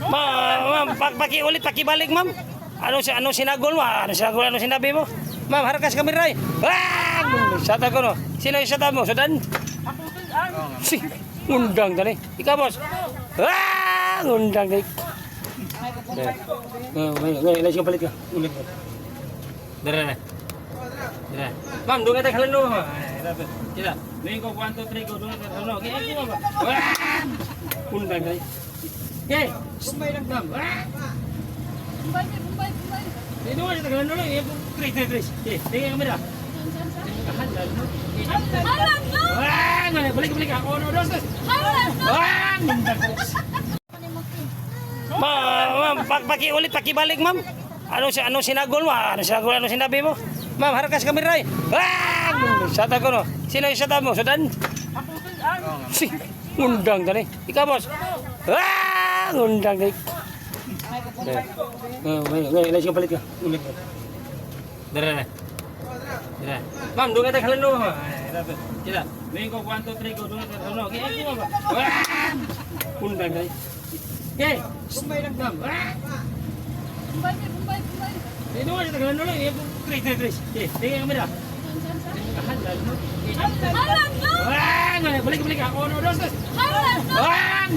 Ma'am, pakiulit, pakibalik, ma'am. Ano sinagol mo? Ano sinabi mo? Ma'am, harakas kami ray. Ah! Sata ko no. Sino yung sata mo? Sudan? Si, undang tani. Ikaw, boss. Ah! Undang tani. Ngayon, siya palit ka. Ulit mo. Dara. Ma'am, doon ka taghalan mo. Sila. Ngayon ko, 1, 2, 3, go. Doon ka taghalan mo. Okay, ito ba? Ah! Undang tani. Okay, sumbay lang, ma'am. Ah! Bumbay. Ito nga, tagalan mo lang. Trace. Okay, tingin ang kamera. Kahalan mo. Halang no! Ah! Balik. Ako, ano, dos. Halang no! Ah! Ma'am, pakiulit, pakibalik, ma'am. Ano sinagol mo? Ano sinabi mo? Ma'am, harakas kami ray. Ah! Sata ko no. Sino yung sata mo? Sudan? Si, undang tani. Ikaw, boss. Ah! Undang tani. Ngayon, siya palit ka. Ulit mo. Dara. Ma'am, doon ka taghalan mo. Sila. Ngayon ko, 1, 2, 3, go. Doon ka taghalan mo. Okay, ito ba? Ah! Undang tani. Okay, sumbay lang, ma'am. Ah! Bumbay. Ito nga, tagalan mo lang. Trace. Okay, tingin ang kamera. Kahalan mo. Halang no! Ah! Balik. Ako, ano, dos. Halang no! Ah!